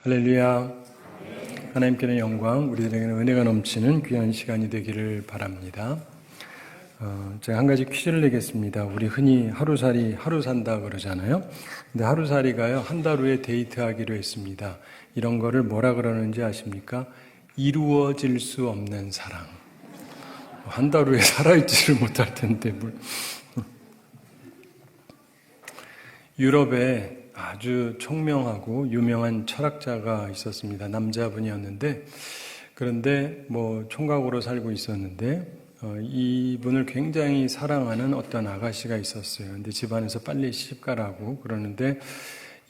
할렐루야. 하나님께는 영광, 우리들에게는 은혜가 넘치는 귀한 시간이 되기를 바랍니다. 제가 한 가지 퀴즈를 내겠습니다. 우리 흔히 하루살이, 하루 산다 그러잖아요. 근데 하루살이가요, 한 달 후에 데이트하기로 했습니다. 이런 거를 뭐라 그러는지 아십니까? 이루어질 수 없는 사랑. 한 달 후에 살아있지를 못할 텐데. 유럽에 아주 총명하고 유명한 철학자가 있었습니다. 남자분이었는데, 그런데 총각으로 살고 있었는데, 이분을 굉장히 사랑하는 어떤 아가씨가 있었어요. 근데 집안에서 빨리 시집가라고 그러는데,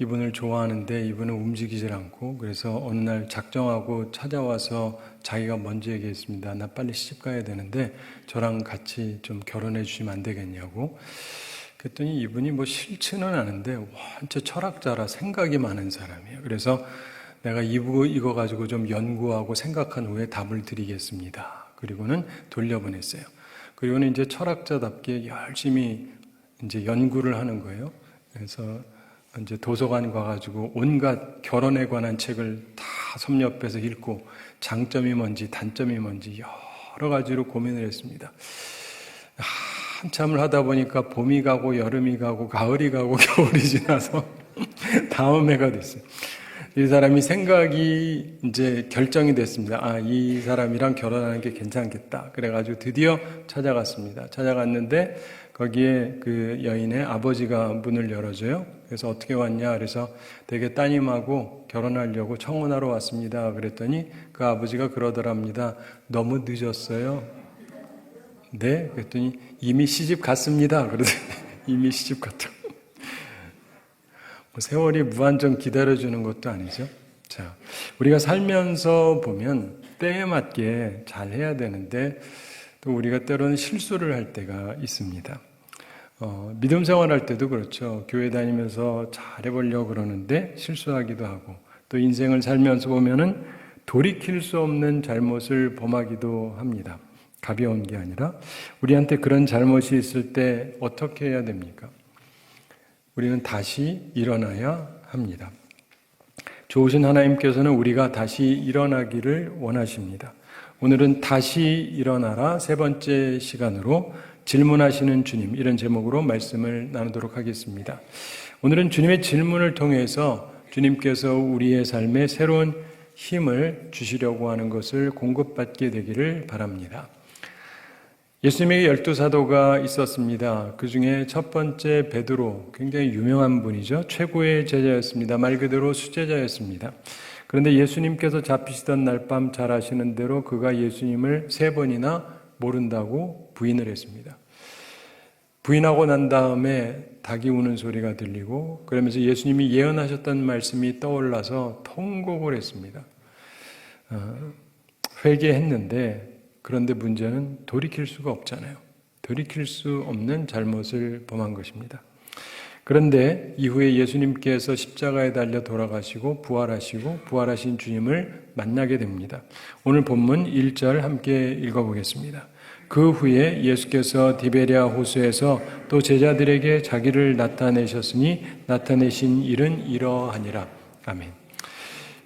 이분을 좋아하는데 이분은 움직이질 않고, 그래서 어느 날 작정하고 찾아와서 자기가 먼저 얘기했습니다. 나 빨리 시집가야 되는데 저랑 같이 좀 결혼해 주시면 안 되겠냐고. 그랬더니 이분이 싫지는 않은데 완전 철학자라 생각이 많은 사람이에요. 그래서 내가 이거 가지고 좀 연구하고 생각한 후에 답을 드리겠습니다. 그리고는 돌려보냈어요. 그리고는 이제 철학자답게 열심히 이제 연구를 하는 거예요. 그래서 이제 도서관 가가지고 온갖 결혼에 관한 책을 다 섭렵해서 읽고 장점이 뭔지 단점이 뭔지 여러 가지로 고민을 했습니다. 한참을 하다 보니까 봄이 가고 여름이 가고 가을이 가고 겨울이 지나서 다음 해가 됐어요. 이 사람이 생각이 이제 결정이 됐습니다. 이 사람이랑 결혼하는 게 괜찮겠다. 그래가지고 드디어 찾아갔습니다. 찾아갔는데 거기에 그 여인의 아버지가 문을 열어줘요. 그래서 어떻게 왔냐? 그래서 되게 따님하고 결혼하려고 청혼하러 왔습니다. 그랬더니 그 아버지가 그러더랍니다. 너무 늦었어요. 네? 그랬더니 이미 시집 갔습니다. 그러더니 이미 시집 갔다고. 세월이 무한정 기다려주는 것도 아니죠. 자, 우리가 살면서 보면 때에 맞게 잘 해야 되는데 또 우리가 때로는 실수를 할 때가 있습니다. 믿음 생활할 때도 그렇죠. 교회 다니면서 잘해보려고 그러는데 실수하기도 하고, 또 인생을 살면서 보면은 돌이킬 수 없는 잘못을 범하기도 합니다. 가벼운 게 아니라. 우리한테 그런 잘못이 있을 때 어떻게 해야 됩니까? 우리는 다시 일어나야 합니다. 좋으신 하나님께서는 우리가 다시 일어나기를 원하십니다. 오늘은 다시 일어나라 세 번째 시간으로 질문하시는 주님, 이런 제목으로 말씀을 나누도록 하겠습니다. 오늘은 주님의 질문을 통해서 주님께서 우리의 삶에 새로운 힘을 주시려고 하는 것을 공급받게 되기를 바랍니다. 예수님에게 12사도가 있었습니다. 그 중에 첫 번째 베드로, 굉장히 유명한 분이죠. 최고의 제자였습니다. 말 그대로 수제자였습니다. 그런데 예수님께서 잡히시던 날 밤 잘 아시는 대로 그가 예수님을 3번이나 모른다고 부인을 했습니다. 부인하고 난 다음에 닭이 우는 소리가 들리고, 그러면서 예수님이 예언하셨던 말씀이 떠올라서 통곡을 했습니다. 회개했는데, 그런데 문제는 돌이킬 수가 없잖아요. 돌이킬 수 없는 잘못을 범한 것입니다. 그런데 이후에 예수님께서 십자가에 달려 돌아가시고 부활하신 주님을 만나게 됩니다. 오늘 본문 1절 함께 읽어보겠습니다. 그 후에 예수께서 디베랴 호수에서 또 제자들에게 자기를 나타내셨으니 나타내신 일은 이러하니라. 아멘.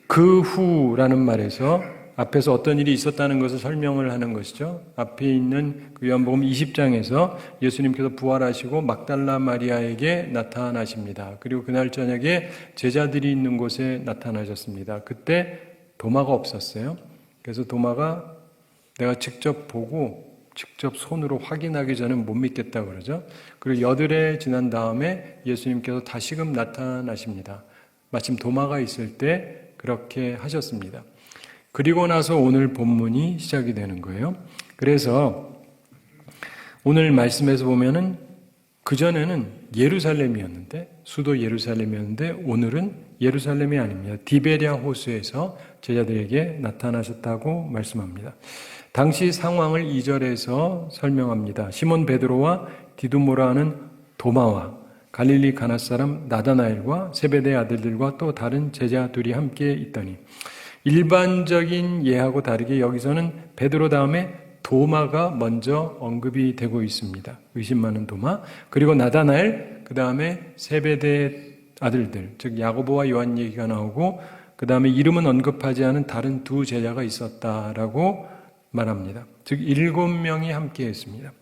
그 후라는 말에서 앞에서 어떤 일이 있었다는 것을 설명을 하는 것이죠. 앞에 있는 그 요한복음 20장에서 예수님께서 부활하시고 막달라 마리아에게 나타나십니다. 그리고 그날 저녁에 제자들이 있는 곳에 나타나셨습니다. 그때 도마가 없었어요. 그래서 도마가 내가 직접 보고 직접 손으로 확인하기 전엔 못 믿겠다 그러죠. 그리고 여드레 지난 다음에 예수님께서 다시금 나타나십니다. 마침 도마가 있을 때 그렇게 하셨습니다. 그리고 나서 오늘 본문이 시작이 되는 거예요. 그래서 오늘 말씀에서 보면은 그전에는 예루살렘이었는데, 수도 예루살렘이었는데 오늘은 예루살렘이 아닙니다. 디베랴 호수에서 제자들에게 나타나셨다고 말씀합니다. 당시 상황을 2절에서 설명합니다. 시몬 베드로와 디두모라 하는 도마와 갈릴리 가나 사람 나다나엘과 세베대의 아들들과 또 다른 제자 둘이 함께 있더니, 일반적인 예하고 다르게 여기서는 베드로 다음에 도마가 먼저 언급이 되고 있습니다. 의심 많은 도마, 그리고 나다나엘, 그 다음에 세베대의 아들들, 즉 야고보와 요한 얘기가 나오고, 그 다음에 이름은 언급하지 않은 다른 두 제자가 있었다라고 말합니다. 즉 7명이 함께 했습니다.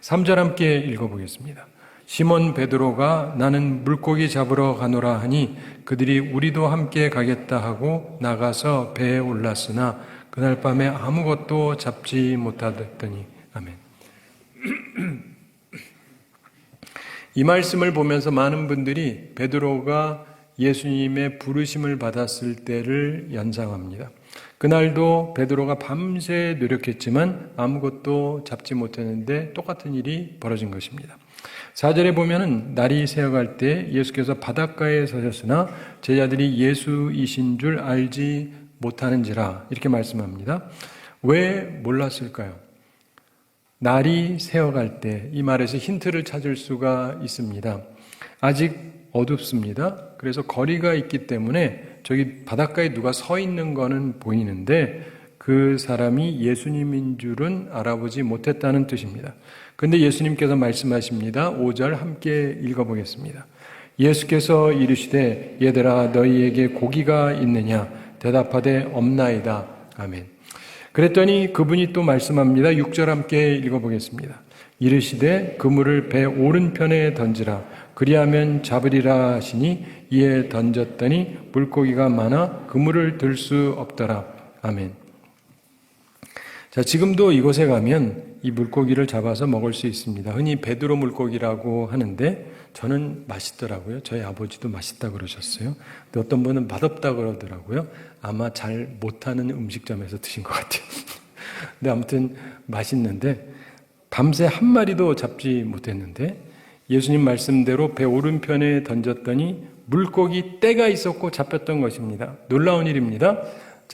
3절 함께 읽어보겠습니다. 시몬 베드로가 나는 물고기 잡으러 가노라 하니 그들이 우리도 함께 가겠다 하고 나가서 배에 올랐으나 그날 밤에 아무것도 잡지 못하더니 아멘. 이 말씀을 보면서 많은 분들이 베드로가 예수님의 부르심을 받았을 때를 연상합니다. 그날도 베드로가 밤새 노력했지만 아무것도 잡지 못했는데 똑같은 일이 벌어진 것입니다. 4절에 보면은 날이 새어갈 때 예수께서 바닷가에 서셨으나 제자들이 예수이신 줄 알지 못하는지라 이렇게 말씀합니다. 왜 몰랐을까요? 날이 새어갈 때 이 말에서 힌트를 찾을 수가 있습니다. 아직 어둡습니다. 그래서 거리가 있기 때문에 저기 바닷가에 누가 서 있는 거는 보이는데 그 사람이 예수님인 줄은 알아보지 못했다는 뜻입니다. 그런데 예수님께서 말씀하십니다. 5절 함께 읽어보겠습니다. 예수께서 이르시되 얘들아 너희에게 고기가 있느냐 대답하되 없나이다. 아멘. 그랬더니 그분이 또 말씀합니다. 6절 함께 읽어보겠습니다. 이르시되 그물을 배 오른편에 던지라 그리하면 잡으리라 하시니 이에 던졌더니 물고기가 많아 그물을 들 수 없더라. 아멘. 자, 지금도 이곳에 가면 이 물고기를 잡아서 먹을 수 있습니다. 흔히 베드로 물고기라고 하는데 저는 맛있더라고요. 저희 아버지도 맛있다 그러셨어요. 근데 어떤 분은 맛없다 그러더라고요. 아마 잘 못하는 음식점에서 드신 것 같아요. 근데 아무튼 맛있는데 밤새 한 마리도 잡지 못했는데 예수님 말씀대로 배 오른편에 던졌더니 물고기 떼가 있었고 잡혔던 것입니다. 놀라운 일입니다.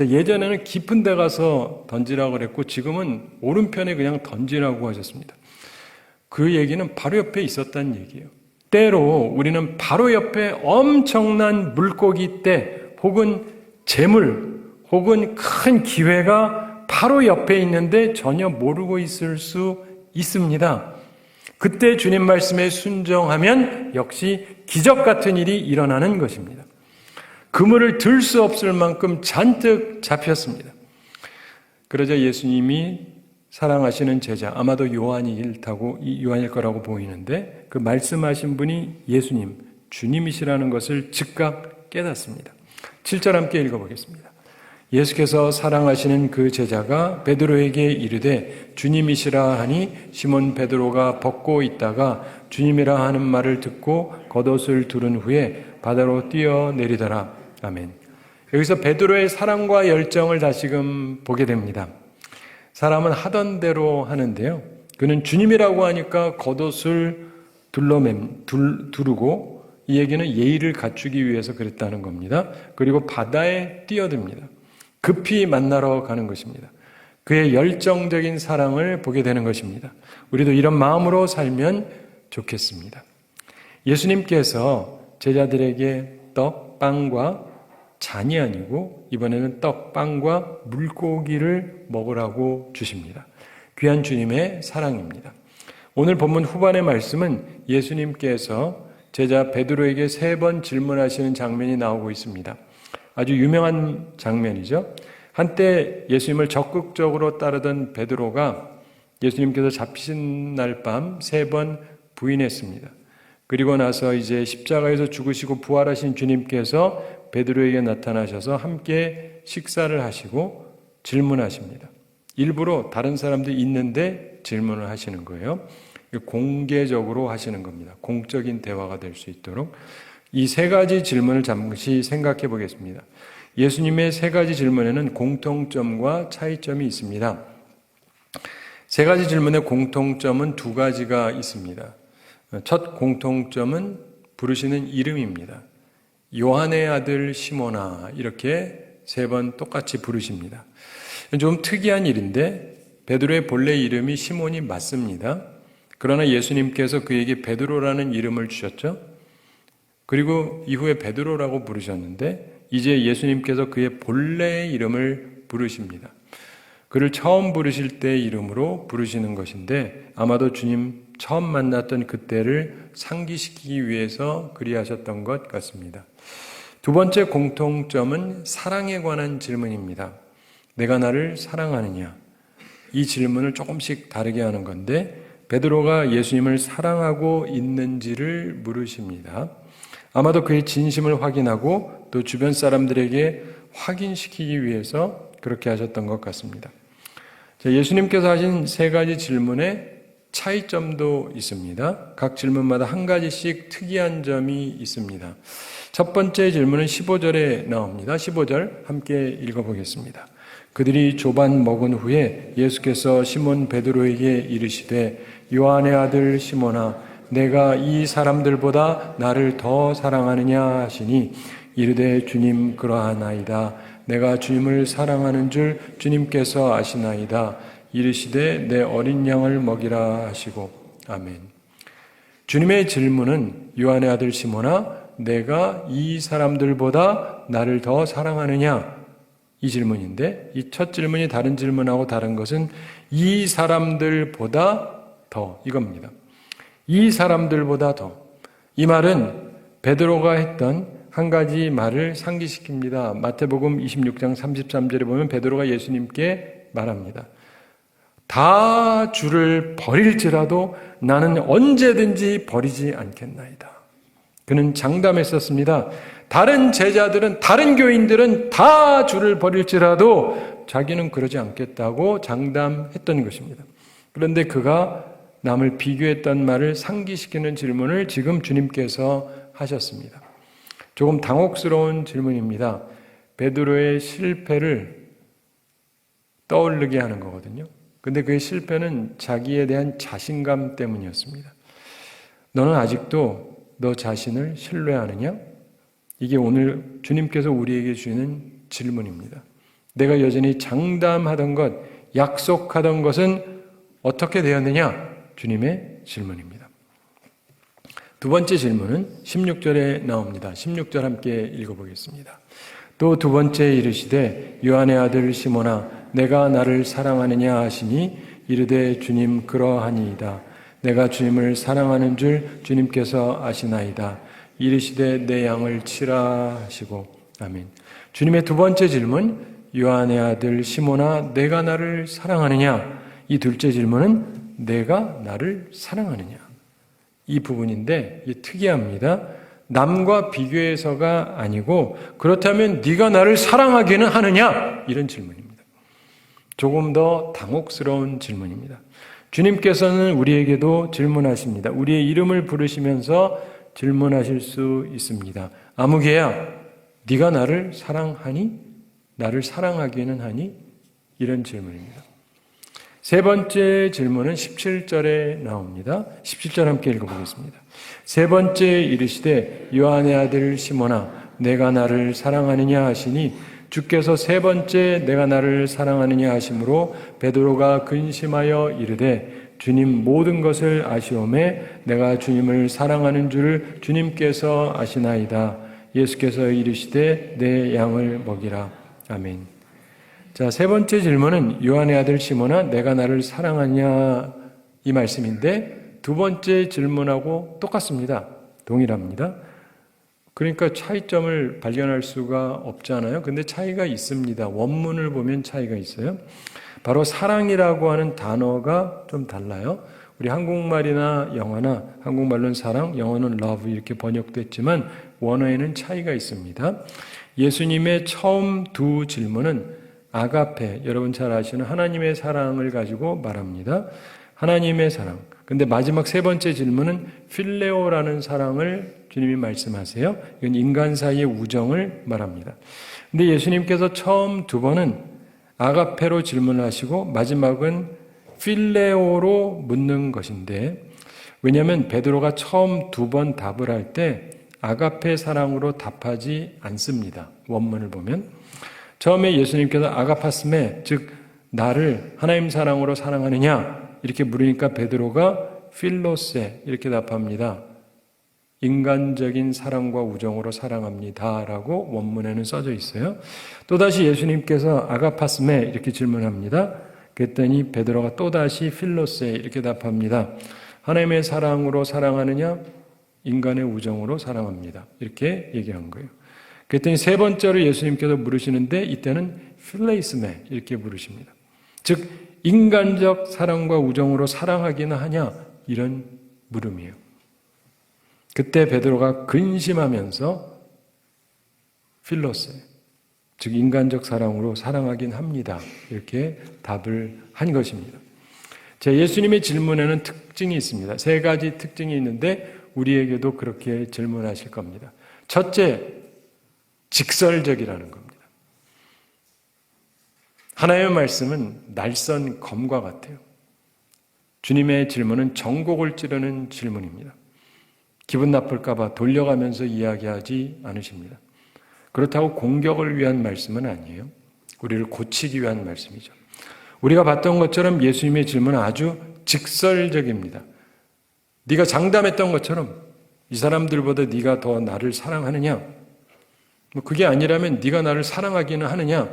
예전에는 깊은 데 가서 던지라고 그랬고 지금은 오른편에 그냥 던지라고 하셨습니다. 그 얘기는 바로 옆에 있었다는 얘기예요. 때로 우리는 바로 옆에 엄청난 물고기 떼 혹은 재물 혹은 큰 기회가 바로 옆에 있는데 전혀 모르고 있을 수 있습니다. 그때 주님 말씀에 순종하면 역시 기적 같은 일이 일어나는 것입니다. 그물을 들 수 없을 만큼 잔뜩 잡혔습니다. 그러자 예수님이 사랑하시는 제자, 아마도 요한일 거라고 보이는데 그 말씀하신 분이 예수님, 주님이시라는 것을 즉각 깨닫습니다. 7절 함께 읽어보겠습니다. 예수께서 사랑하시는 그 제자가 베드로에게 이르되 주님이시라 하니 시몬 베드로가 벗고 있다가 주님이라 하는 말을 듣고 겉옷을 두른 후에 바다로 뛰어내리더라. 아멘. 여기서 베드로의 사랑과 열정을 다시금 보게 됩니다. 사람은 하던 대로 하는데요. 그는 주님이라고 하니까 겉옷을 두르고 이 얘기는 예의를 갖추기 위해서 그랬다는 겁니다. 그리고 바다에 뛰어듭니다. 급히 만나러 가는 것입니다. 그의 열정적인 사랑을 보게 되는 것입니다. 우리도 이런 마음으로 살면 좋겠습니다. 예수님께서 제자들에게 떡, 빵과 잔이 아니고 이번에는 떡, 빵과 물고기를 먹으라고 주십니다. 귀한 주님의 사랑입니다. 오늘 본문 후반의 말씀은 예수님께서 제자 베드로에게 3번 질문하시는 장면이 나오고 있습니다. 아주 유명한 장면이죠. 한때 예수님을 적극적으로 따르던 베드로가 예수님께서 잡히신 날 밤 3번 부인했습니다. 그리고 나서 이제 십자가에서 죽으시고 부활하신 주님께서 베드로에게 나타나셔서 함께 식사를 하시고 질문하십니다. 일부러 다른 사람들이 있는데 질문을 하시는 거예요. 공개적으로 하시는 겁니다. 공적인 대화가 될 수 있도록. 이 3가지 질문을 잠시 생각해 보겠습니다. 예수님의 3가지 질문에는 공통점과 차이점이 있습니다. 3가지 질문의 공통점은 2가지가 있습니다. 첫 공통점은 부르시는 이름입니다. 요한의 아들 시몬아 이렇게 3번 똑같이 부르십니다. 좀 특이한 일인데 베드로의 본래 이름이 시몬이 맞습니다. 그러나 예수님께서 그에게 베드로라는 이름을 주셨죠. 그리고 이후에 베드로라고 부르셨는데 이제 예수님께서 그의 본래의 이름을 부르십니다. 그를 처음 부르실 때의 이름으로 부르시는 것인데 아마도 주님 처음 만났던 그때를 상기시키기 위해서 그리하셨던 것 같습니다. 두 번째 공통점은 사랑에 관한 질문입니다. 내가 나를 사랑하느냐? 이 질문을 조금씩 다르게 하는 건데 베드로가 예수님을 사랑하고 있는지를 물으십니다. 아마도 그의 진심을 확인하고 또 주변 사람들에게 확인시키기 위해서 그렇게 하셨던 것 같습니다. 예수님께서 하신 세 가지 질문에 차이점도 있습니다. 각 질문마다 한 가지씩 특이한 점이 있습니다. 첫 번째 질문은 15절에 나옵니다. 15절 함께 읽어보겠습니다. 그들이 조반 먹은 후에 예수께서 시몬 베드로에게 이르시되 요한의 아들 시몬아 내가 이 사람들보다 나를 더 사랑하느냐 하시니 이르되 주님 그러하나이다. 내가 주님을 사랑하는 줄 주님께서 아시나이다. 이르시되 내 어린 양을 먹이라 하시고 아멘. 주님의 질문은 요한의 아들 시몬아 내가 이 사람들보다 나를 더 사랑하느냐 이 질문인데 이 첫 질문이 다른 질문하고 다른 것은 이 사람들보다 더 이겁니다. 이 사람들보다 더. 이 말은 베드로가 했던 한 가지 말을 상기시킵니다. 마태복음 26장 33절에 보면 베드로가 예수님께 말합니다. 다 주를 버릴지라도 나는 언제든지 버리지 않겠나이다. 그는 장담했었습니다. 다른 제자들은, 다른 교인들은 다 주를 버릴지라도 자기는 그러지 않겠다고 장담했던 것입니다. 그런데 그가 남을 비교했던 말을 상기시키는 질문을 지금 주님께서 하셨습니다. 조금 당혹스러운 질문입니다. 베드로의 실패를 떠오르게 하는 거거든요. 근데 그의 실패는 자기에 대한 자신감 때문이었습니다. 너는 아직도 너 자신을 신뢰하느냐? 이게 오늘 주님께서 우리에게 주시는 질문입니다. 내가 여전히 장담하던 것, 약속하던 것은 어떻게 되었느냐? 주님의 질문입니다. 두 번째 질문은 16절에 나옵니다. 16절 함께 읽어보겠습니다. 또 두 번째 이르시되 요한의 아들 시몬아 내가 나를 사랑하느냐 하시니 이르되 주님 그러하니이다. 내가 주님을 사랑하는 줄 주님께서 아시나이다. 이르시되 내 양을 치라 하시고 아멘. 주님의 두 번째 질문 요한의 아들 시몬아 내가 나를 사랑하느냐? 이 둘째 질문은 내가 나를 사랑하느냐? 이 부분인데 이게 특이합니다. 남과 비교해서가 아니고 그렇다면 네가 나를 사랑하기는 하느냐? 이런 질문입니다. 조금 더 당혹스러운 질문입니다. 주님께서는 우리에게도 질문하십니다. 우리의 이름을 부르시면서 질문하실 수 있습니다. 아무개야, 네가 나를 사랑하니? 나를 사랑하기는 하니? 이런 질문입니다. 세 번째 질문은 17절에 나옵니다. 17절 함께 읽어보겠습니다. 세 번째 이르시되 요한의 아들 시몬아 내가 나를 사랑하느냐 하시니 주께서 세 번째 내가 나를 사랑하느냐 하심으로 베드로가 근심하여 이르되 주님 모든 것을 아시오매 내가 주님을 사랑하는 줄 주님께서 아시나이다. 예수께서 이르시되 내 양을 먹이라. 아멘. 자, 세 번째 질문은 요한의 아들 시몬아 내가 나를 사랑하냐 이 말씀인데 두 번째 질문하고 똑같습니다. 동일합니다. 그러니까 차이점을 발견할 수가 없잖아요. 근데 차이가 있습니다. 원문을 보면 차이가 있어요. 바로 사랑이라고 하는 단어가 좀 달라요. 우리 한국말이나 영어나 한국말로는 사랑, 영어는 love 이렇게 번역됐지만 원어에는 차이가 있습니다. 예수님의 처음 두 질문은 아가페, 여러분 잘 아시는 하나님의 사랑을 가지고 말합니다. 하나님의 사랑. 근데 마지막 세 번째 질문은 필레오라는 사랑을 주님이 말씀하세요. 이건 인간 사이의 우정을 말합니다. 근데 예수님께서 처음 두 번은 아가페로 질문을 하시고 마지막은 필레오로 묻는 것인데 왜냐하면 베드로가 처음 두 번 답을 할 때 아가페 사랑으로 답하지 않습니다. 원문을 보면 처음에 예수님께서 아가파스메 즉 나를 하나님 사랑으로 사랑하느냐 이렇게 물으니까 베드로가 필로세 이렇게 답합니다. 인간적인 사랑과 우정으로 사랑합니다라고 원문에는 써져 있어요. 또다시 예수님께서 아가파스메 이렇게 질문합니다. 그랬더니 베드로가 또다시 필로세 이렇게 답합니다. 하나님의 사랑으로 사랑하느냐? 인간의 우정으로 사랑합니다. 이렇게 얘기한 거예요. 그랬더니 세 번째로 예수님께서 물으시는데 이때는 필레이스메 이렇게 물으십니다. 즉 인간적 사랑과 우정으로 사랑하기는 하냐 이런 물음이에요. 그때 베드로가 근심하면서 필로세 즉 인간적 사랑으로 사랑하긴 합니다. 이렇게 답을 한 것입니다. 자, 예수님의 질문에는 특징이 있습니다. 세 가지 특징이 있는데 우리에게도 그렇게 질문하실 겁니다. 첫째, 직설적이라는 겁니다. 하나님의 말씀은 날선 검과 같아요. 주님의 질문은 정곡을 찌르는 질문입니다. 기분 나쁠까 봐 돌려가면서 이야기하지 않으십니다. 그렇다고 공격을 위한 말씀은 아니에요. 우리를 고치기 위한 말씀이죠. 우리가 봤던 것처럼 예수님의 질문은 아주 직설적입니다. 네가 장담했던 것처럼 이 사람들보다 네가 더 나를 사랑하느냐? 그게 아니라면 네가 나를 사랑하기는 하느냐?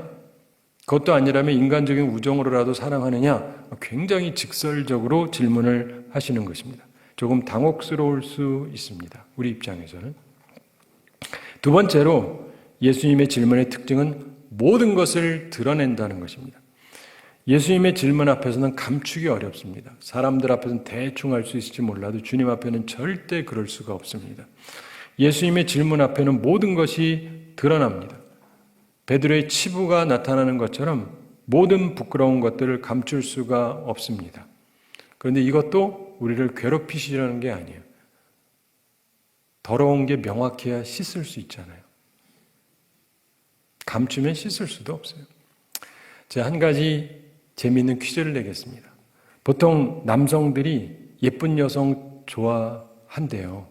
그것도 아니라면 인간적인 우정으로라도 사랑하느냐? 굉장히 직설적으로 질문을 하시는 것입니다. 조금 당혹스러울 수 있습니다. 우리 입장에서는. 두 번째로 예수님의 질문의 특징은 모든 것을 드러낸다는 것입니다. 예수님의 질문 앞에서는 감추기 어렵습니다. 사람들 앞에서는 대충 할 수 있을지 몰라도 주님 앞에는 절대 그럴 수가 없습니다. 예수님의 질문 앞에는 모든 것이 드러납니다. 베드로의 치부가 나타나는 것처럼 모든 부끄러운 것들을 감출 수가 없습니다. 그런데 이것도 우리를 괴롭히시려는 게 아니에요. 더러운 게 명확해야 씻을 수 있잖아요. 감추면 씻을 수도 없어요. 제가 한 가지 재미있는 퀴즈를 내겠습니다. 보통 남성들이 예쁜 여성 좋아한대요.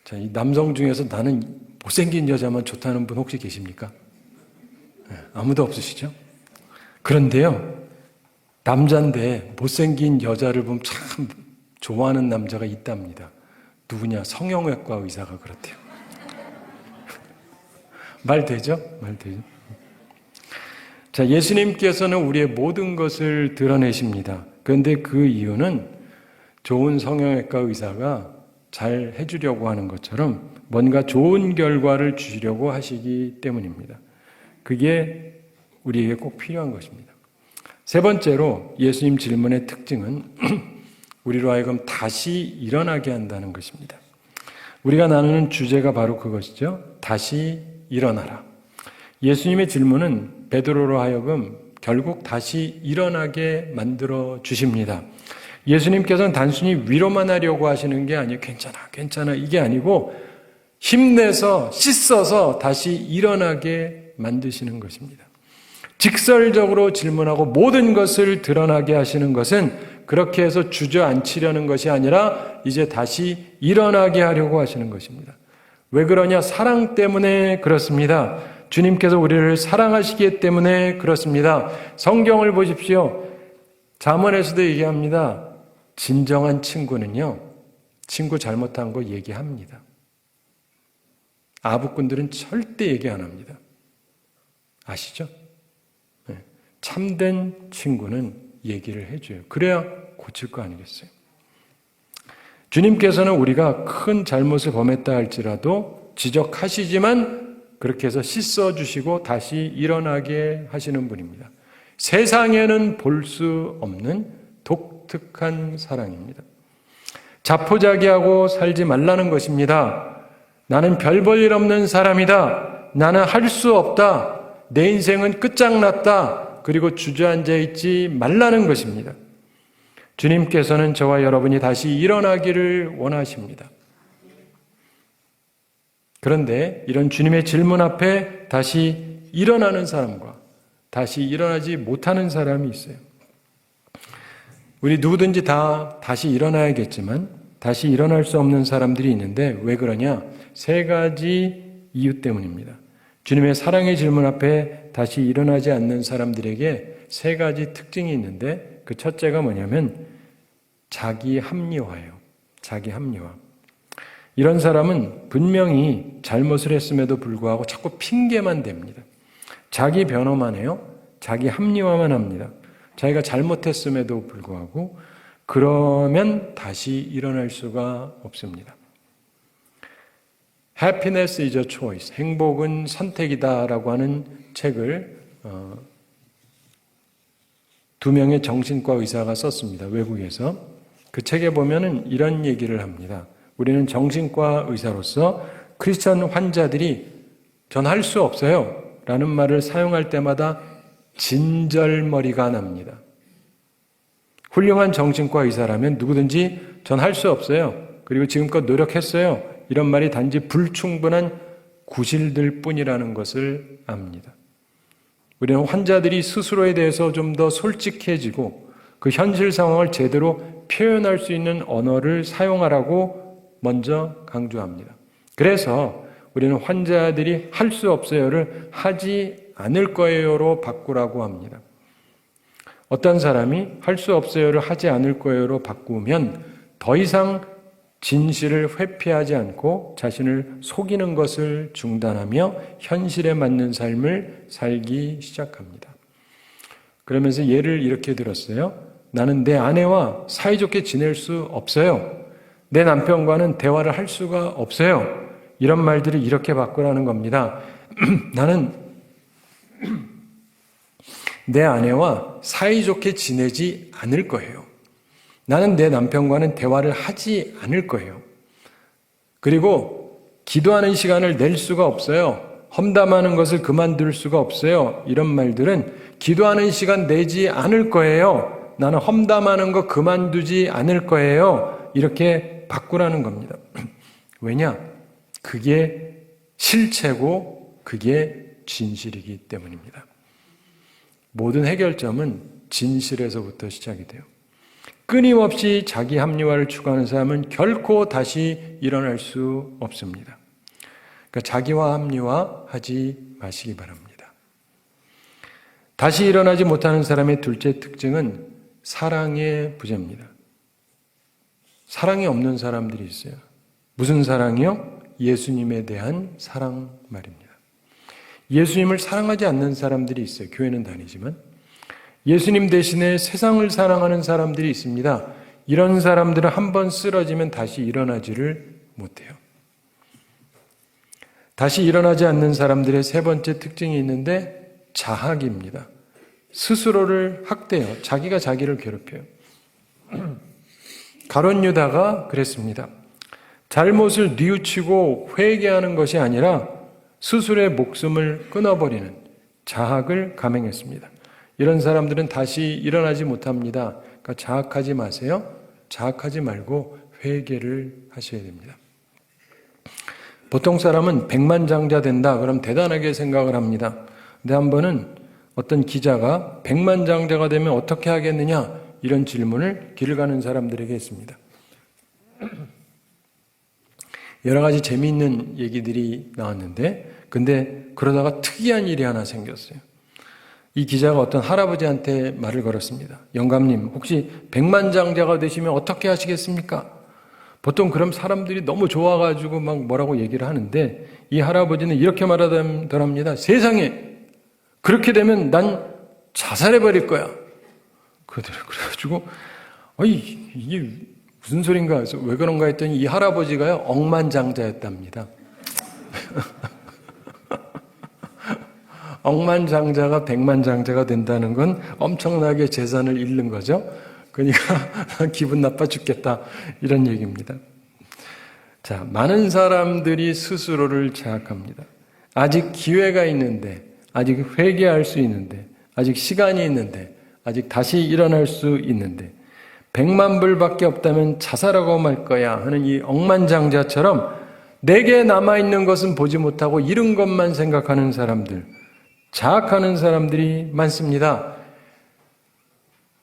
자, 이 남성 중에서 나는 못생긴 여자만 좋다는 분 혹시 계십니까? 네, 아무도 없으시죠? 그런데요, 남자인데 못생긴 여자를 보면 참 좋아하는 남자가 있답니다. 누구냐? 성형외과 의사가 그렇대요. 말 되죠? 말 되죠? 자, 예수님께서는 우리의 모든 것을 드러내십니다. 그런데 그 이유는 좋은 성형외과 의사가 잘 해주려고 하는 것처럼 뭔가 좋은 결과를 주시려고 하시기 때문입니다. 그게 우리에게 꼭 필요한 것입니다. 세 번째로 예수님 질문의 특징은 우리로 하여금 다시 일어나게 한다는 것입니다. 우리가 나누는 주제가 바로 그것이죠. 다시 일어나라. 예수님의 질문은 베드로로 하여금 결국 다시 일어나게 만들어 주십니다. 예수님께서는 단순히 위로만 하려고 하시는 게 아니에요. 괜찮아 이게 아니고 힘내서 씻어서 다시 일어나게 만드시는 것입니다. 직설적으로 질문하고 모든 것을 드러나게 하시는 것은 그렇게 해서 주저앉히려는 것이 아니라 이제 다시 일어나게 하려고 하시는 것입니다. 왜 그러냐? 사랑 때문에 그렇습니다. 주님께서 우리를 사랑하시기 때문에 그렇습니다. 성경을 보십시오. 잠언에서도 얘기합니다. 진정한 친구는요, 친구 잘못한 거 얘기합니다. 아부꾼들은 절대 얘기 안 합니다. 아시죠? 네. 참된 친구는 얘기를 해줘요. 그래야 고칠 거 아니겠어요? 주님께서는 우리가 큰 잘못을 범했다 할지라도 지적하시지만 그렇게 해서 씻어주시고 다시 일어나게 하시는 분입니다. 세상에는 볼 수 없는 독특한 사랑입니다. 자포자기하고 살지 말라는 것입니다. 나는 별 볼 일 없는 사람이다. 나는 할 수 없다. 내 인생은 끝장났다. 그리고 주저앉아 있지 말라는 것입니다. 주님께서는 저와 여러분이 다시 일어나기를 원하십니다. 그런데 이런 주님의 질문 앞에 다시 일어나는 사람과 다시 일어나지 못하는 사람이 있어요. 우리 누구든지 다 다시 일어나야겠지만 다시 일어날 수 없는 사람들이 있는데 왜 그러냐? 세 가지 이유 때문입니다. 주님의 사랑의 질문 앞에 다시 일어나지 않는 사람들에게 세 가지 특징이 있는데 그 첫째가 뭐냐면 자기 합리화예요. 자기 합리화. 이런 사람은 분명히 잘못을 했음에도 불구하고 자꾸 핑계만 댑니다. 자기 변호만 해요. 자기 합리화만 합니다. 자기가 잘못했음에도 불구하고 그러면 다시 일어날 수가 없습니다. Happiness is a choice. 행복은 선택이다라고 하는 책을 두 명의 정신과 의사가 썼습니다. 외국에서. 그 책에 보면은 이런 얘기를 합니다. 우리는 정신과 의사로서 크리스천 환자들이 전 할 수 없어요 라는 말을 사용할 때마다 진절머리가 납니다. 훌륭한 정신과 의사라면 누구든지 전 할 수 없어요. 그리고 지금껏 노력했어요. 이런 말이 단지 불충분한 구실들 뿐이라는 것을 압니다. 우리는 환자들이 스스로에 대해서 좀 더 솔직해지고 그 현실 상황을 제대로 표현할 수 있는 언어를 사용하라고 먼저 강조합니다. 그래서 우리는 환자들이 할 수 없어요를 하지 않을 거예요로 바꾸라고 합니다. 어떤 사람이 할 수 없어요를 하지 않을 거예요로 바꾸면 더 이상 진실을 회피하지 않고 자신을 속이는 것을 중단하며 현실에 맞는 삶을 살기 시작합니다. 그러면서 예를 이렇게 들었어요. 나는 내 아내와 사이좋게 지낼 수 없어요. 내 남편과는 대화를 할 수가 없어요. 이런 말들을 이렇게 바꾸라는 겁니다. 나는 내 아내와 사이좋게 지내지 않을 거예요. 나는 내 남편과는 대화를 하지 않을 거예요. 그리고 기도하는 시간을 낼 수가 없어요. 험담하는 것을 그만둘 수가 없어요. 이런 말들은 기도하는 시간 내지 않을 거예요. 나는 험담하는 거 그만두지 않을 거예요. 이렇게 바꾸라는 겁니다. 왜냐? 그게 실체고 그게 진실이기 때문입니다. 모든 해결점은 진실에서부터 시작이 돼요. 끊임없이 자기 합리화를 추구하는 사람은 결코 다시 일어날 수 없습니다. 그러니까 자기와 합리화하지 마시기 바랍니다. 다시 일어나지 못하는 사람의 둘째 특징은 사랑의 부재입니다. 사랑이 없는 사람들이 있어요. 무슨 사랑이요? 예수님에 대한 사랑 말입니다. 예수님을 사랑하지 않는 사람들이 있어요. 교회는 다니지만. 예수님 대신에 세상을 사랑하는 사람들이 있습니다. 이런 사람들은 한번 쓰러지면 다시 일어나지를 못해요. 다시 일어나지 않는 사람들의 세 번째 특징이 있는데 자학입니다. 스스로를 학대해요. 자기가 자기를 괴롭혀요. 가룟 유다가 그랬습니다. 잘못을 뉘우치고 회개하는 것이 아니라 스스로의 목숨을 끊어버리는 자학을 감행했습니다. 이런 사람들은 다시 일어나지 못합니다. 그러니까 자학하지 마세요. 자학하지 말고 회개를 하셔야 됩니다. 보통 사람은 백만장자 된다 그럼 대단하게 생각을 합니다. 근데 한 번은 어떤 기자가 백만장자가 되면 어떻게 하겠느냐 이런 질문을 길 가는 사람들에게 했습니다. 여러 가지 재미있는 얘기들이 나왔는데 근데 그러다가 특이한 일이 하나 생겼어요. 이 기자가 어떤 할아버지한테 말을 걸었습니다. 영감님, 혹시 백만장자가 되시면 어떻게 하시겠습니까? 보통 그럼 사람들이 너무 좋아가지고 막 뭐라고 얘기를 하는데 이 할아버지는 이렇게 말하더랍니다. 세상에 그렇게 되면 난 자살해버릴 거야. 그래가지고 이게 무슨 소린가 해서 왜 그런가 했더니 이 할아버지가요 억만장자였답니다. 억만장자가 백만장자가 된다는 건 엄청나게 재산을 잃는 거죠. 그러니까 기분 나빠 죽겠다 이런 얘기입니다. 자, 많은 사람들이 스스로를 자학합니다. 아직 기회가 있는데, 아직 회개할 수 있는데, 아직 시간이 있는데, 아직 다시 일어날 수 있는데 100만 불밖에 없다면 자살하고 말 거야 하는 이 억만장자처럼 내게 남아있는 것은 보지 못하고 잃은 것만 생각하는 사람들, 자학하는 사람들이 많습니다.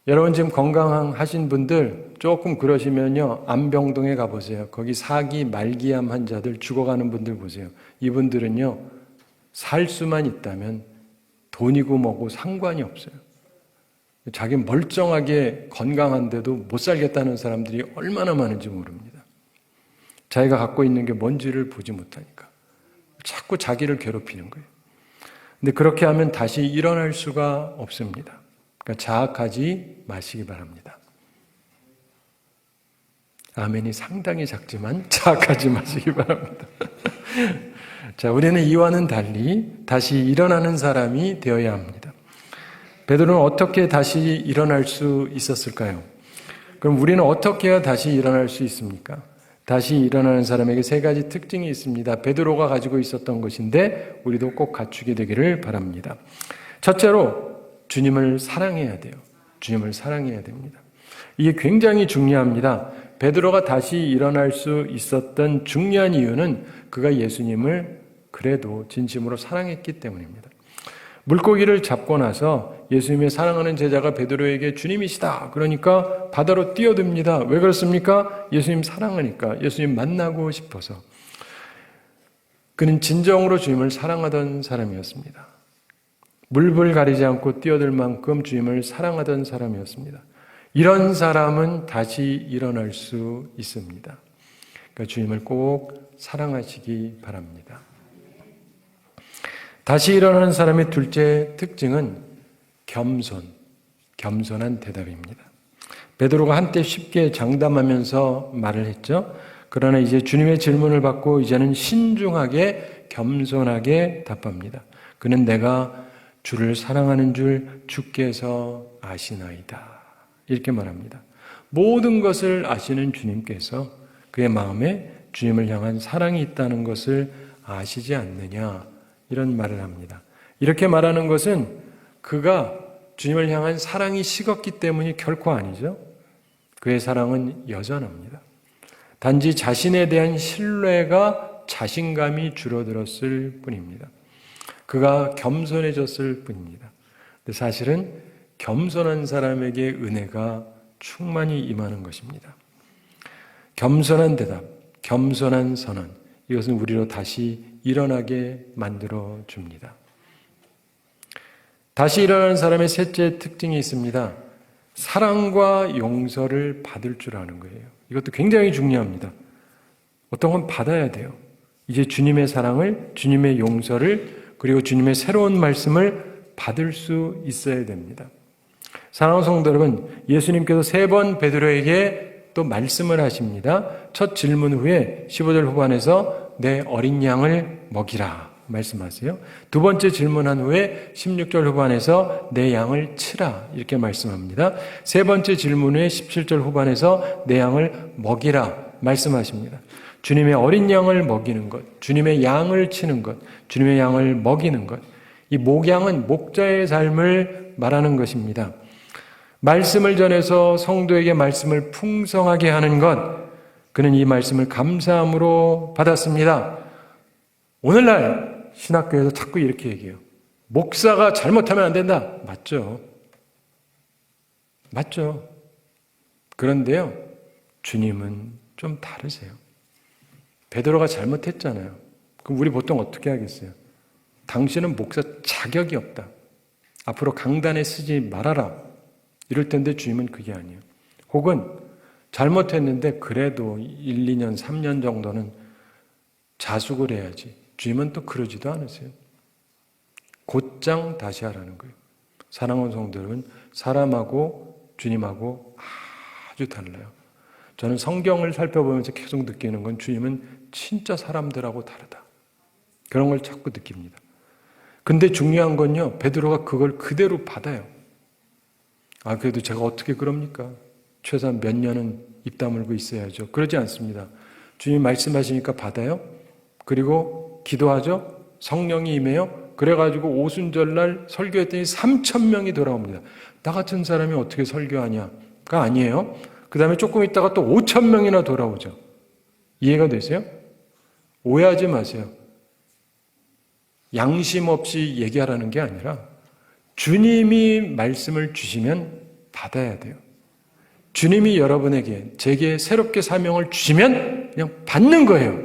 여러분 지금 건강하신 분들 조금 그러시면요 안병동에 가보세요. 거기 사기 말기암 환자들 죽어가는 분들 보세요. 이분들은요 살 수만 있다면 돈이고 뭐고 상관이 없어요. 자기 멀쩡하게 건강한데도 못 살겠다는 사람들이 얼마나 많은지 모릅니다. 자기가 갖고 있는 게 뭔지를 보지 못하니까 자꾸 자기를 괴롭히는 거예요. 근데 그렇게 하면 다시 일어날 수가 없습니다. 그러니까 자학하지 마시기 바랍니다. 아멘이 상당히 작지만 착하지 마시기 바랍니다. 자, 우리는 이와는 달리 다시 일어나는 사람이 되어야 합니다. 베드로는 어떻게 다시 일어날 수 있었을까요? 그럼 우리는 어떻게 해야 다시 일어날 수 있습니까? 다시 일어나는 사람에게 세 가지 특징이 있습니다. 베드로가 가지고 있었던 것인데 우리도 꼭 갖추게 되기를 바랍니다. 첫째로 주님을 사랑해야 돼요. 주님을 사랑해야 됩니다. 이게 굉장히 중요합니다. 베드로가 다시 일어날 수 있었던 중요한 이유는 그가 예수님을 그래도 진심으로 사랑했기 때문입니다. 물고기를 잡고 나서 예수님의 사랑하는 제자가 베드로에게 주님이시다. 그러니까 바다로 뛰어듭니다. 왜 그렇습니까? 예수님 사랑하니까, 예수님 만나고 싶어서. 그는 진정으로 주님을 사랑하던 사람이었습니다. 물불 가리지 않고 뛰어들 만큼 주님을 사랑하던 사람이었습니다. 이런 사람은 다시 일어날 수 있습니다. 그러니까 주님을 꼭 사랑하시기 바랍니다. 다시 일어나는 사람의 둘째 특징은 겸손한 대답입니다. 베드로가 한때 쉽게 장담하면서 말을 했죠. 그러나 이제 주님의 질문을 받고 이제는 신중하게 겸손하게 답합니다. 그는 내가 주를 사랑하는 줄 주께서 아시나이다. 이렇게 말합니다. 모든 것을 아시는 주님께서 그의 마음에 주님을 향한 사랑이 있다는 것을 아시지 않느냐, 이런 말을 합니다. 이렇게 말하는 것은 그가 주님을 향한 사랑이 식었기 때문이 결코 아니죠. 그의 사랑은 여전합니다. 단지 자신에 대한 신뢰가 자신감이 줄어들었을 뿐입니다. 그가 겸손해졌을 뿐입니다. 근데 사실은 겸손한 사람에게 은혜가 충만히 임하는 것입니다. 겸손한 대답, 겸손한 선언, 이것은 우리로 다시 일어나게 만들어 줍니다. 다시 일어나는 사람의 셋째 특징이 있습니다. 사랑과 용서를 받을 줄 아는 거예요. 이것도 굉장히 중요합니다. 어떤 건 받아야 돼요. 이제 주님의 사랑을, 주님의 용서를, 그리고 주님의 새로운 말씀을 받을 수 있어야 됩니다. 사랑하는 성도 여러분, 예수님께서 3번 베드로에게 또 말씀을 하십니다. 첫 질문 후에 15절 후반에서 내 어린 양을 먹이라 말씀하세요. 두 번째 질문한 후에 16절 후반에서 내 양을 치라 이렇게 말씀합니다. 세 번째 질문 후에 17절 후반에서 내 양을 먹이라 말씀하십니다. 주님의 어린 양을 먹이는 것, 주님의 양을 치는 것, 주님의 양을 먹이는 것, 이 목양은 목자의 삶을 말하는 것입니다. 말씀을 전해서 성도에게 말씀을 풍성하게 하는 것, 그는 이 말씀을 감사함으로 받았습니다. 오늘날 신학교에서 자꾸 이렇게 얘기해요. 목사가 잘못하면 안 된다. 맞죠? 맞죠? 그런데요, 주님은 좀 다르세요. 베드로가 잘못했잖아요. 그럼 우리 보통 어떻게 하겠어요? 당신은 목사 자격이 없다. 앞으로 강단에 쓰지 말아라. 이럴 텐데 주님은 그게 아니에요. 혹은 잘못했는데 그래도 1, 2년, 3년 정도는 자숙을 해야지. 주님은 또 그러지도 않으세요. 곧장 다시 하라는 거예요. 사랑하는 성도 여러분, 사람하고 주님하고 아주 달라요. 저는 성경을 살펴보면서 계속 느끼는 건 주님은 진짜 사람들하고 다르다. 그런 걸 자꾸 느낍니다. 근데 중요한 건요, 베드로가 그걸 그대로 받아요. 아, 그래도 제가 어떻게 그럽니까? 최소한 몇 년은 입 다물고 있어야죠. 그러지 않습니다. 주님 말씀하시니까 받아요. 그리고 기도하죠. 성령이 임해요. 그래가지고 오순절날 설교했더니 3,000명이 돌아옵니다. 나 같은 사람이 어떻게 설교하냐가 아니에요. 그 다음에 조금 있다가 또 5,000명이나 돌아오죠. 이해가 되세요? 오해하지 마세요. 양심 없이 얘기하라는 게 아니라 주님이 말씀을 주시면 받아야 돼요. 주님이 여러분에게, 제게 새롭게 사명을 주시면 그냥 받는 거예요.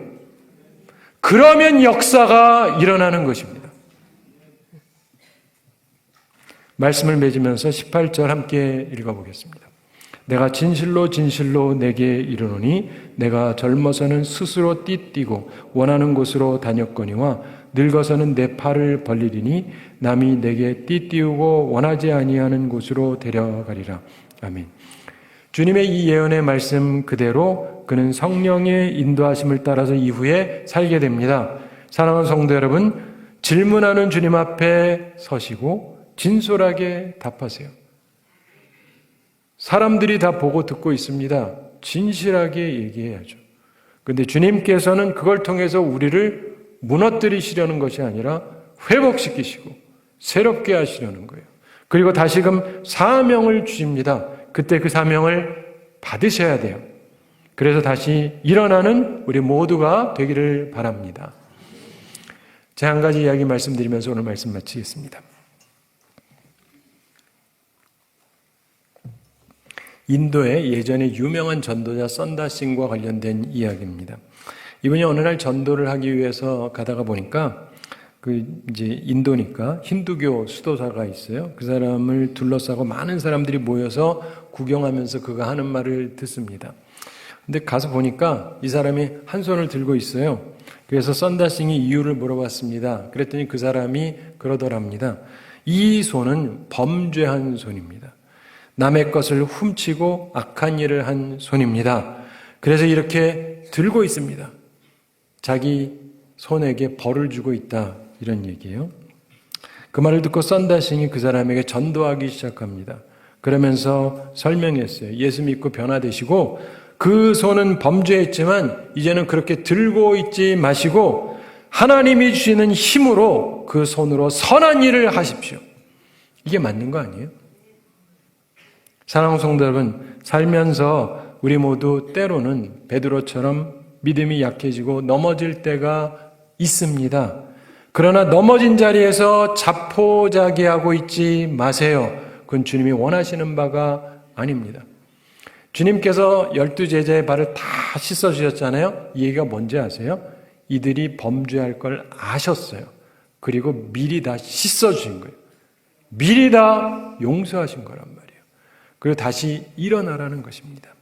그러면 역사가 일어나는 것입니다. 말씀을 맺으면서 18절 함께 읽어보겠습니다. 내가 진실로 진실로 내게 이르노니 내가 젊어서는 스스로 띠뛰고 원하는 곳으로 다녔거니와 늙어서는 내 팔을 벌리리니 남이 내게 띠띠우고 원하지 아니하는 곳으로 데려가리라. 아멘. 주님의 이 예언의 말씀 그대로 그는 성령의 인도하심을 따라서 이후에 살게 됩니다. 사랑하는 성도 여러분, 질문하는 주님 앞에 서시고 진솔하게 답하세요. 사람들이 다 보고 듣고 있습니다. 진실하게 얘기해야죠. 그런데 주님께서는 그걸 통해서 우리를 무너뜨리시려는 것이 아니라 회복시키시고 새롭게 하시려는 거예요. 그리고 다시금 사명을 주십니다. 그때 그 사명을 받으셔야 돼요. 그래서 다시 일어나는 우리 모두가 되기를 바랍니다. 제가 한 가지 이야기 말씀드리면서 오늘 말씀 마치겠습니다. 인도의 예전에 유명한 전도자 썬다싱과 관련된 이야기입니다. 이분이 어느 날 전도를 하기 위해서 가다가 보니까 이제 인도니까 힌두교 수도사가 있어요. 그 사람을 둘러싸고 많은 사람들이 모여서 구경하면서 그가 하는 말을 듣습니다. 근데 가서 보니까 이 사람이 한 손을 들고 있어요. 그래서 썬다싱이 이유를 물어봤습니다. 그랬더니 그 사람이 그러더랍니다. 이 손은 범죄한 손입니다. 남의 것을 훔치고 악한 일을 한 손입니다. 그래서 이렇게 들고 있습니다. 자기 손에게 벌을 주고 있다. 이런 얘기예요. 그 말을 듣고 썬다싱이 그 사람에게 전도하기 시작합니다. 그러면서 설명했어요. 예수 믿고 변화되시고 그 손은 범죄했지만 이제는 그렇게 들고 있지 마시고 하나님이 주시는 힘으로 그 손으로 선한 일을 하십시오. 이게 맞는 거 아니에요? 사랑하는 성도 여러분, 살면서 우리 모두 때로는 베드로처럼 믿음이 약해지고 넘어질 때가 있습니다. 그러나 넘어진 자리에서 자포자기하고 있지 마세요. 그건 주님이 원하시는 바가 아닙니다. 주님께서 12제자의 발을 다 씻어주셨잖아요. 이 얘기가 뭔지 아세요? 이들이 범죄할 걸 아셨어요. 그리고 미리 다 씻어주신 거예요. 미리 다 용서하신 거란 말이에요. 그리고 다시 일어나라는 것입니다.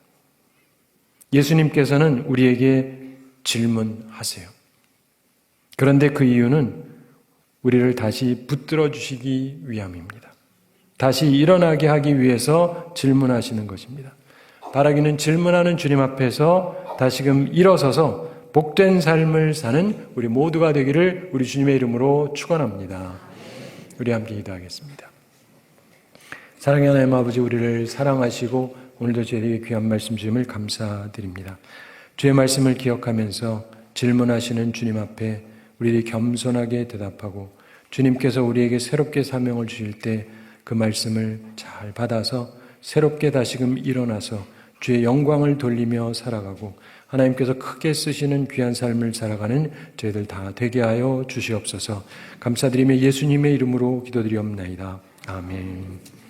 예수님께서는 우리에게 질문하세요. 그런데 그 이유는 우리를 다시 붙들어 주시기 위함입니다. 다시 일어나게 하기 위해서 질문하시는 것입니다. 바라기는 질문하는 주님 앞에서 다시금 일어서서 복된 삶을 사는 우리 모두가 되기를 우리 주님의 이름으로 축원합니다. 우리 함께 기도하겠습니다. 사랑의 하나님 아버지, 우리를 사랑하시고 오늘도 저희에게 귀한 말씀 주심을 감사드립니다. 주의 말씀을 기억하면서 질문하시는 주님 앞에 우리들이 겸손하게 대답하고 주님께서 우리에게 새롭게 사명을 주실 때 그 말씀을 잘 받아서 새롭게 다시금 일어나서 주의 영광을 돌리며 살아가고 하나님께서 크게 쓰시는 귀한 삶을 살아가는 저희들 다 되게 하여 주시옵소서. 감사드리며 예수님의 이름으로 기도드리옵나이다. 아멘.